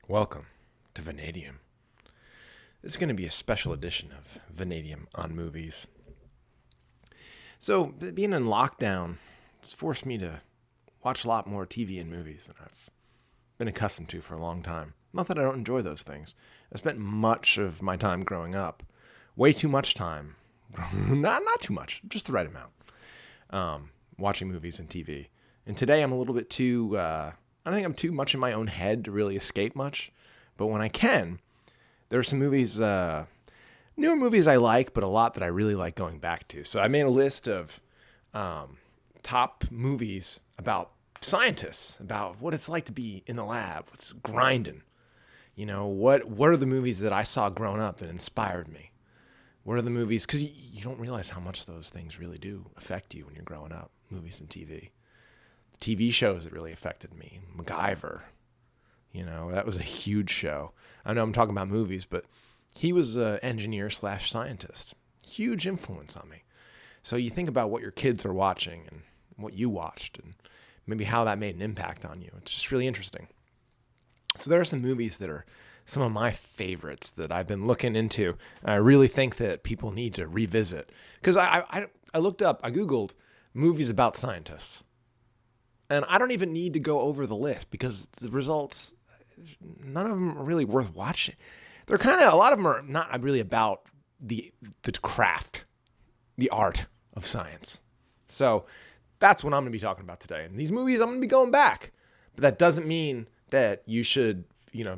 Welcome to Vanadium. This is going to be a special edition of Vanadium on movies. So, being in lockdown has forced me to watch a lot more TV and movies than I've been accustomed to for a long time. Not that I don't enjoy those things. I spent much of my time growing up, way too much time, not too much, just the right amount, watching movies and TV. And today I'm a little bit too, I think I'm too much in my own head to really escape much. But when I can, there are some movies, newer movies I like, but a lot that I really like going back to. So I made a list of top movies about scientists, about what it's like to be in the lab, what's grinding. You know, what are the movies that I saw growing up that inspired me? What are the movies? Because you don't realize how much those things really do affect you when you're growing up, movies and TV. TV shows that really affected me. MacGyver, that was a huge show. I know I'm talking about movies, but he was an engineer/scientist. Huge influence on me. So you think about what your kids are watching and what you watched and maybe how that made an impact on you. It's just really interesting. So there are some movies that are some of my favorites that I've been looking into. And I really think that people need to revisit. Because I looked up, I Googled movies about scientists. And I don't even need to go over the list because the results, none of them are really worth watching. They're a lot of them are not really about the craft, the art of science. So that's what I'm going to be talking about today. And these movies, I'm going to be going back. But that doesn't mean that you should,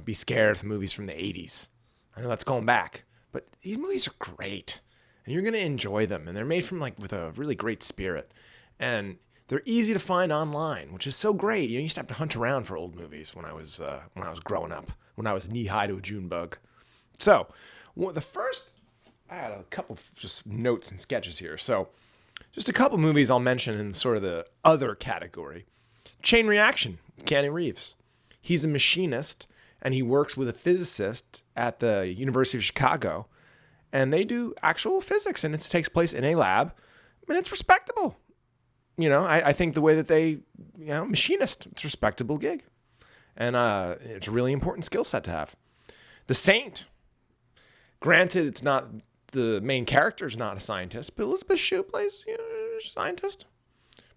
be scared of movies from the 80s. I know that's going back. But these movies are great. And you're going to enjoy them. And they're made from with a really great spirit. And they're easy to find online, which is so great. You used to have to hunt around for old movies when I was growing up, when I was knee-high to a June bug. So, I had a couple of just notes and sketches here. So, just a couple movies I'll mention in sort of the other category. Chain Reaction, Keanu Reeves. He's a machinist, and he works with a physicist at the University of Chicago. And they do actual physics, and it takes place in a lab, and it's respectable. I think the way that they, machinist, it's a respectable gig. And it's a really important skill set to have. The Saint. Granted, it's not, the main character's not a scientist, but Elizabeth Shue plays a scientist.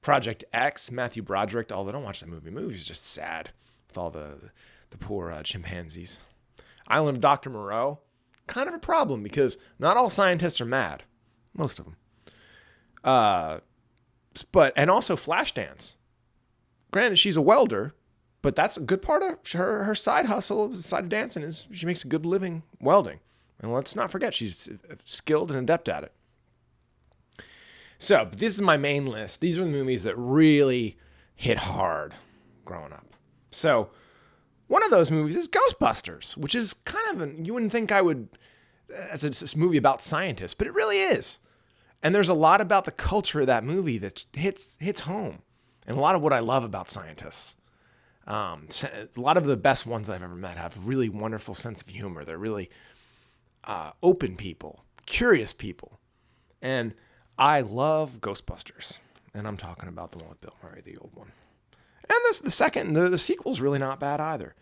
Project X, Matthew Broderick, although I don't watch that movie. The movie's just sad with all the poor chimpanzees. Island of Dr. Moreau. Kind of a problem because not all scientists are mad. Most of them. And also Flashdance. Granted, she's a welder, but that's a good part of her side hustle, side of dancing, is she makes a good living welding. And let's not forget, she's skilled and adept at it. So, this is my main list. These are the movies that really hit hard growing up. So, one of those movies is Ghostbusters, which is kind of you wouldn't think I would, as a movie about scientists, but it really is. And there's a lot about the culture of that movie that hits home. And a lot of what I love about scientists. A lot of the best ones that I've ever met have a really wonderful sense of humor. They're really open people, curious people. And I love Ghostbusters. And I'm talking about the one with Bill Murray, the old one. And the sequel's really not bad either.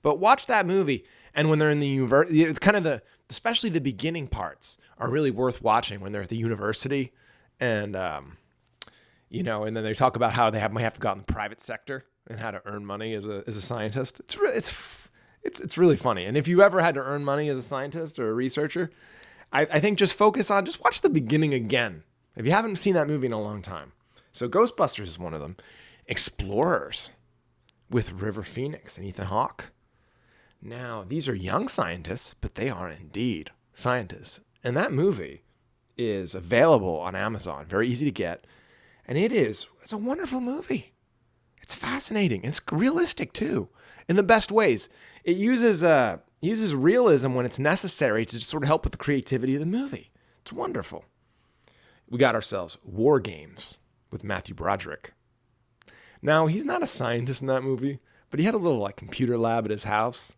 But watch that movie, and when they're in the university, it's kind of especially the beginning parts are really worth watching when they're at the university, and and then they talk about how they might have to go out in the private sector and how to earn money as a scientist. It's really funny. And if you ever had to earn money as a scientist or a researcher, I think just watch the beginning again if you haven't seen that movie in a long time. So Ghostbusters is one of them. Explorers with River Phoenix and Ethan Hawke. Now, these are young scientists, but they are indeed scientists. And that movie is available on Amazon, very easy to get. And it's a wonderful movie. It's fascinating. It's realistic, too, in the best ways. It uses realism when it's necessary to just sort of help with the creativity of the movie. It's wonderful. We got ourselves War Games with Matthew Broderick. Now, he's not a scientist in that movie, but he had a little computer lab at his house.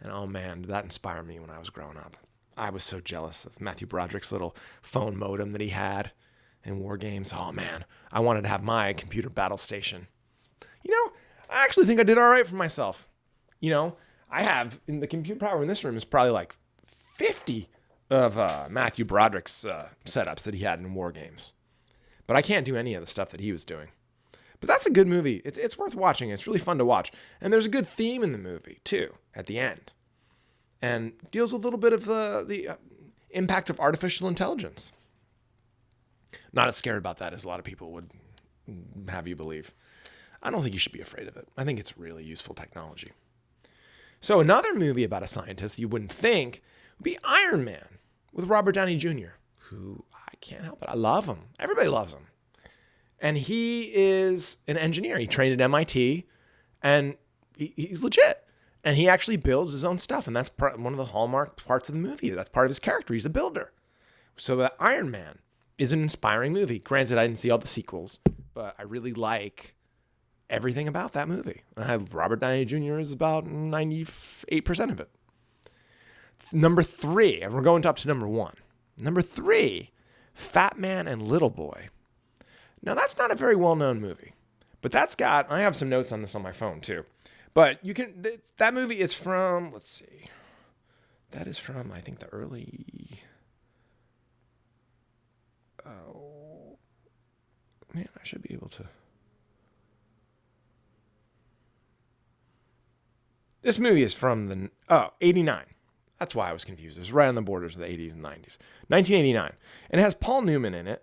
And oh man, did that inspire me when I was growing up. I was so jealous of Matthew Broderick's little phone modem that he had in War Games. Oh man, I wanted to have my computer battle station. I actually think I did all right for myself. I have, in the computer power in this room is probably like 50 of Matthew Broderick's setups that he had in War Games. But I can't do any of the stuff that he was doing. But that's a good movie. It's worth watching. It's really fun to watch. And there's a good theme in the movie, too, at the end. And deals with a little bit of the impact of artificial intelligence. Not as scared about that as a lot of people would have you believe. I don't think you should be afraid of it. I think it's really useful technology. So another movie about a scientist you wouldn't think would be Iron Man with Robert Downey Jr., who I can't help it. I love him. Everybody loves him. And he is an engineer. He trained at MIT, and he's legit. And he actually builds his own stuff, and that's one of the hallmark parts of the movie. That's part of his character. He's a builder. So that Iron Man is an inspiring movie. Granted, I didn't see all the sequels, but I really like everything about that movie. Robert Downey Jr. is about 98% of it. Number 3, and we're going up to number 1. Number 3, Fat Man and Little Boy. Now, that's not a very well-known movie, but I have some notes on this on my phone, too. But that movie is from, let's see, that is from, I think, the early, oh, man, I should be able to. This movie is from 89. That's why I was confused. It was right on the borders of the 80s and 90s. 1989. And it has Paul Newman in it.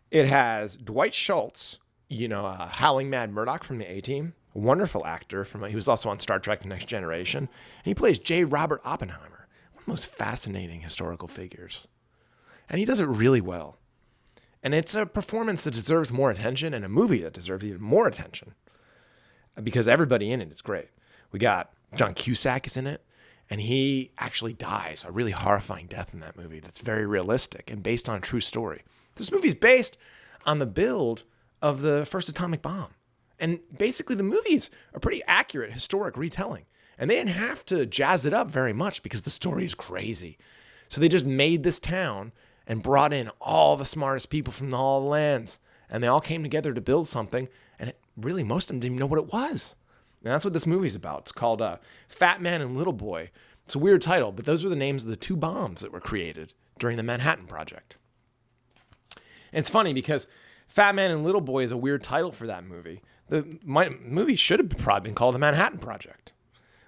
It has Dwight Shultz, Howling Mad Murdoch from the A-Team. A wonderful actor. He was also on Star Trek The Next Generation. And he plays J. Robert Oppenheimer, one of the most fascinating historical figures. And he does it really well. And it's a performance that deserves more attention and a movie that deserves even more attention because everybody in it is great. We got John Cusack is in it, and he actually dies, a really horrifying death in that movie that's very realistic and based on a true story. This movie is based on the build of the first atomic bomb. And basically the movie's a pretty accurate historic retelling. And they didn't have to jazz it up very much because the story is crazy. So they just made this town and brought in all the smartest people from all the lands. And they all came together to build something. And really, most of them didn't even know what it was. And that's what this movie's about. It's called Fat Man and Little Boy. It's a weird title, but those were the names of the 2 bombs that were created during the Manhattan Project. And it's funny because Fat Man and Little Boy is a weird title for that movie. My movie should have probably been called The Manhattan Project,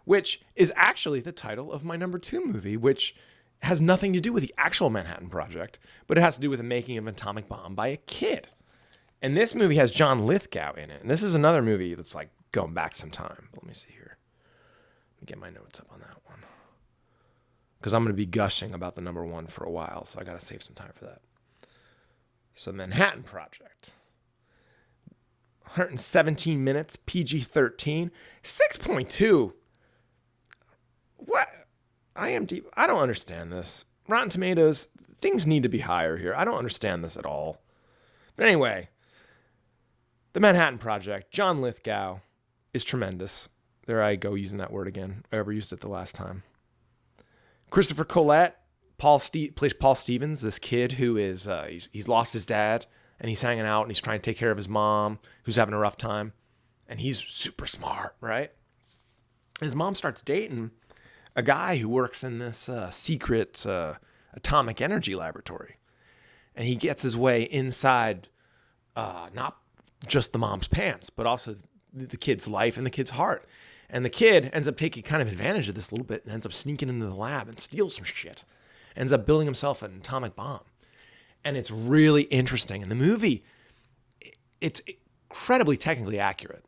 which is actually the title of my number 2 movie, which has nothing to do with the actual Manhattan Project, but it has to do with the making of an atomic bomb by a kid. And this movie has John Lithgow in it. And this is another movie that's like going back some time. Let me see here. Let me get my notes up on that one. Because I'm going to be gushing about the number 1 for a while, so I got to save some time for that. So Manhattan Project. 117 minutes, PG-13, 6.2. What? IMDb, I don't understand this. Rotten Tomatoes, things need to be higher here. I don't understand this at all. But anyway, the Manhattan Project, John Lithgow is tremendous. There I go using that word again. I overused it the last time. Christopher Collette plays Paul Stevens, this kid who is, he's lost his dad, and he's hanging out, and he's trying to take care of his mom, who's having a rough time. And he's super smart, right? His mom starts dating a guy who works in this secret atomic energy laboratory. And he gets his way inside not just the mom's pants, but also the kid's life and the kid's heart. And the kid ends up taking kind of advantage of this a little bit and ends up sneaking into the lab and steals some shit. Ends up building himself an atomic bomb. And it's really interesting. And the movie, it's incredibly technically accurate.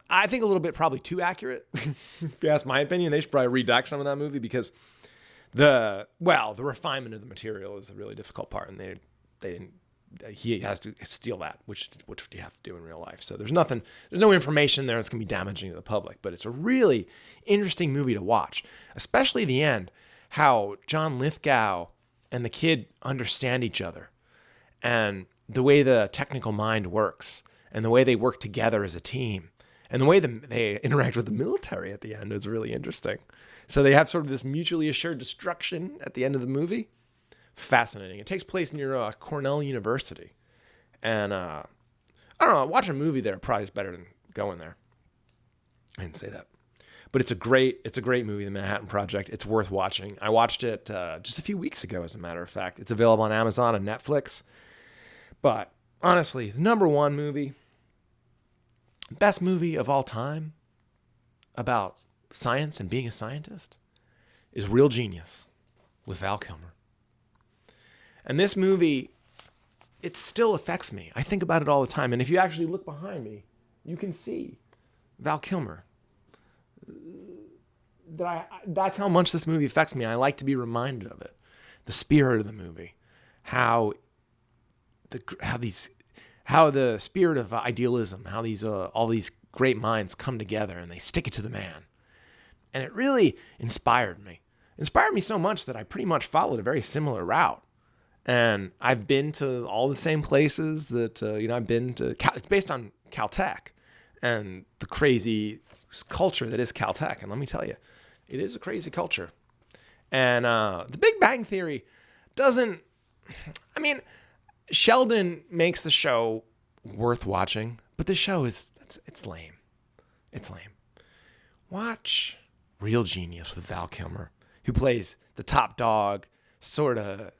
I think a little bit probably too accurate. If you ask my opinion, they should probably redact some of that movie because the refinement of the material is the really difficult part. And they didn't, he has to steal that, which you have to do in real life. So there's no information there that's going to be damaging to the public. But it's a really interesting movie to watch, especially the end, how John Lithgow and the kid understand each other and the way the technical mind works and the way they work together as a team and the way they interact with the military at the end is really interesting. So they have sort of this mutually assured destruction at the end of the movie. Fascinating. It takes place near Cornell University. And I don't know, watching a movie there probably is better than going there. I didn't say that. But it's a great movie, The Manhattan Project. It's worth watching. I watched it just a few weeks ago, as a matter of fact. It's available on Amazon and Netflix. But honestly, the number one movie, best movie of all time about science and being a scientist is Real Genius with Val Kilmer. And this movie, it still affects me. I think about it all the time. And if you actually look behind me, you can see Val Kilmer. That's how much this movie affects me. I like to be reminded of it. The spirit of the movie. How the spirit of idealism, how these all these great minds come together and they stick it to the man. And it really inspired me. Inspired me so much that I pretty much followed a very similar route. And I've been to all the same places that, I've been to. It's based on Caltech and the crazy culture that is Caltech. And let me tell you, it is a crazy culture. And the Big Bang Theory Sheldon makes the show worth watching, but the show it's lame. It's lame. Watch Real Genius with Val Kilmer, who plays the top dog, sort of.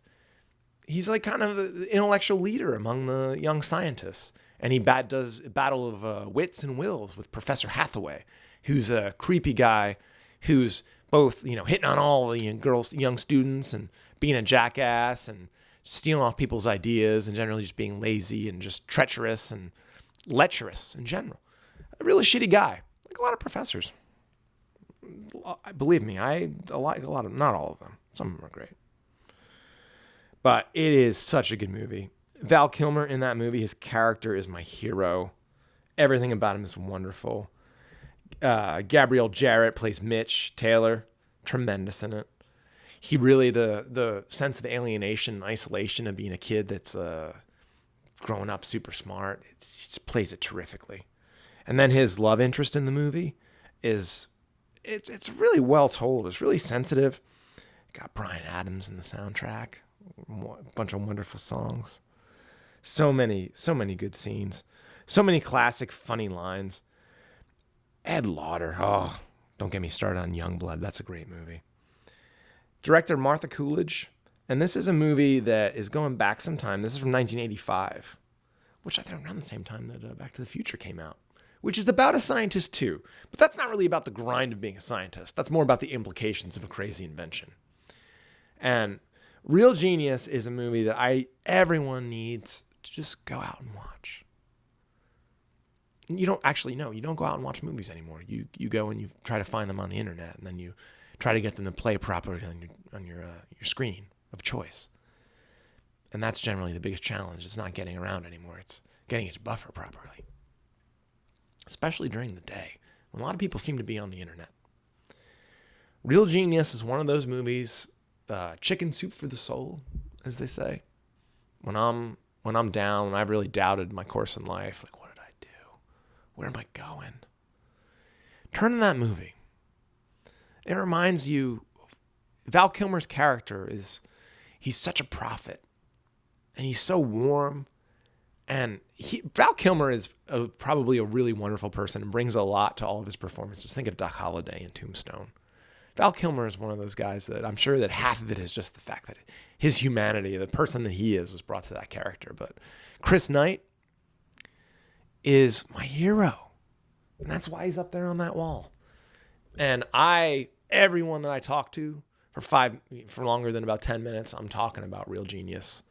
He's like kind of the intellectual leader among the young scientists. And he does a battle of wits and wills with Professor Hathaway, who's a creepy guy who's both, hitting on all the young students and being a jackass and stealing off people's ideas and generally just being lazy and just treacherous and lecherous in general. A really shitty guy, like a lot of professors. Believe me, not all of them. Some of them are great. But it is such a good movie. Val Kilmer in that movie, his character is my hero. Everything about him is wonderful. Gabrielle Jarrett plays Mitch Taylor. Tremendous in it. He really, the sense of alienation and isolation of being a kid that's grown up super smart, he just plays it terrifically. And then his love interest in the movie it's really well told. It's really sensitive. Got Bryan Adams in the soundtrack. A bunch of wonderful songs. So many good scenes. So many classic funny lines. Ed Lauder. Oh, don't get me started on Youngblood. That's a great movie. Director Martha Coolidge. And this is a movie that is going back some time. This is from 1985, which I think around the same time that Back to the Future came out, which is about a scientist too. But that's not really about the grind of being a scientist. That's more about the implications of a crazy invention. And Real Genius is a movie that everyone needs to just go out and watch. You don't actually know. You don't go out and watch movies anymore. You go and you try to find them on the internet, and then you try to get them to play properly on your screen of choice. And that's generally the biggest challenge. It's not getting around anymore. It's getting it to buffer properly, especially during the day when a lot of people seem to be on the internet. Real Genius is one of those movies. Chicken soup for the soul, as they say. When I'm down, when I've really doubted my course in life, like, what did I do? Where am I going? Turn to that movie. It reminds you, Val Kilmer's character he's such a prophet, and he's so warm, and Val Kilmer is probably a really wonderful person and brings a lot to all of his performances. Think of Doc Holliday in Tombstone. Val Kilmer is one of those guys that I'm sure that half of it is just the fact that his humanity, the person that he is, was brought to that character. But Chris Knight is my hero. And that's why he's up there on that wall. And everyone that I talk to for longer than about 10 minutes, I'm talking about Real Genius.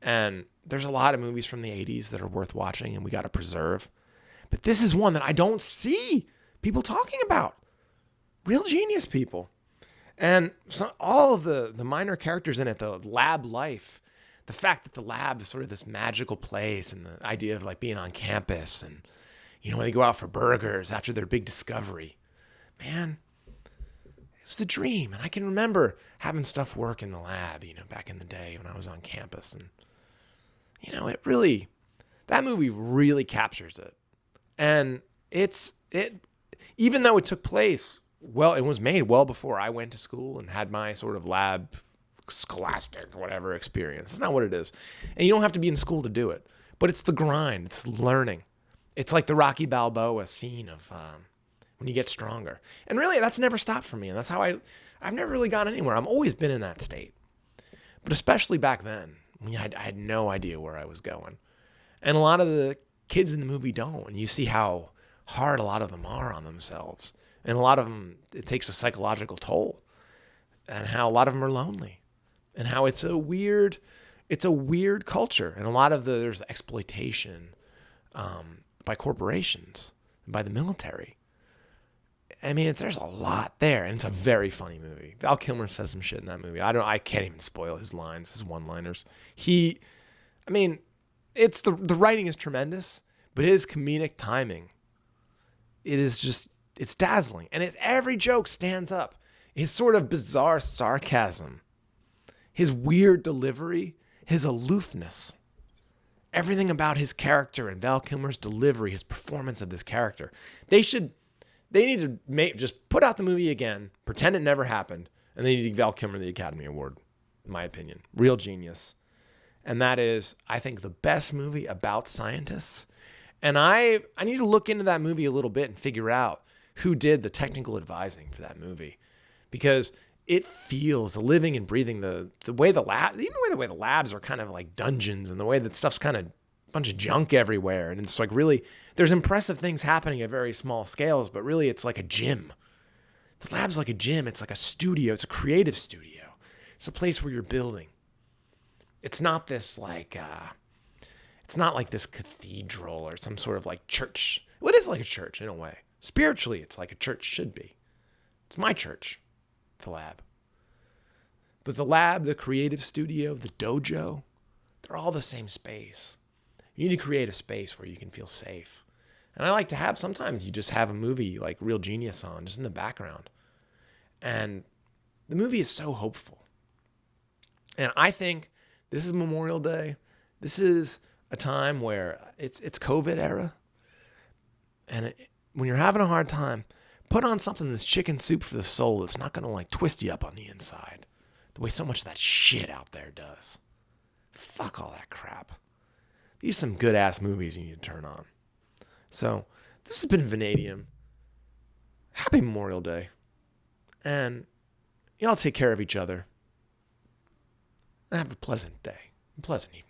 And there's a lot of movies from the 80s that are worth watching and we got to preserve. But this is one that I don't see people talking about. Real Genius, people. And so all of the minor characters in it, the lab life, the fact that the lab is sort of this magical place, and the idea of like being on campus, and when they go out for burgers after their big discovery, man, it's the dream. And I can remember having stuff work in the lab, back in the day when I was on campus, and that movie really captures it. And even though it took place, it was made well before I went to school and had my sort of lab scholastic whatever experience. It's not what it is. And you don't have to be in school to do it. But it's the grind. It's learning. It's like the Rocky Balboa scene of when you get stronger. And really, that's never stopped for me. And that's how I've never really gone anywhere. I've always been in that state. But especially back then, when I had no idea where I was going. And a lot of the kids in the movie don't. And you see how hard a lot of them are on themselves. And a lot of them, it takes a psychological toll. And how a lot of them are lonely. And how it's a weird culture. And a lot of there's exploitation by corporations, by the military. I mean, there's a lot there, and it's a very funny movie. Val Kilmer says some shit in that movie. I can't even spoil his lines, his one-liners. The writing is tremendous, but his comedic timing, it's dazzling, and every joke stands up. His sort of bizarre sarcasm, his weird delivery, his aloofness, everything about his character and Val Kilmer's delivery, his performance of this character. They need to just put out the movie again, pretend it never happened, and they need to give Val Kilmer the Academy Award, in my opinion. Real genius. And that is, I think, the best movie about scientists. And I need to look into that movie a little bit and figure out who did the technical advising for that movie. Because it feels, the living and breathing, the way the labs are kind of like dungeons, and the way that stuff's kind of bunch of junk everywhere, and it's like really there's impressive things happening at very small scales, but really it's like a gym. The lab's like a gym. It's like a studio. It's a creative studio. It's a place where you're building. It's not this like it's not like this cathedral or some sort of like church. Well, it is like a church in a way. Spiritually, it's like a church should be. It's my church, the lab. But the lab, the creative studio, the dojo, they're all the same space. You need to create a space where you can feel safe. And I like to have, sometimes you just have a movie like Real Genius on, just in the background. And the movie is so hopeful. And I think this is Memorial Day. This is a time where it's COVID era. And when you're having a hard time, put on something that's chicken soup for the soul that's not going to like twist you up on the inside. The way so much of that shit out there does. Fuck all that crap. These are some good-ass movies you need to turn on. So, this has been Vanadium. Happy Memorial Day. And y'all take care of each other. And have a pleasant day. A pleasant evening.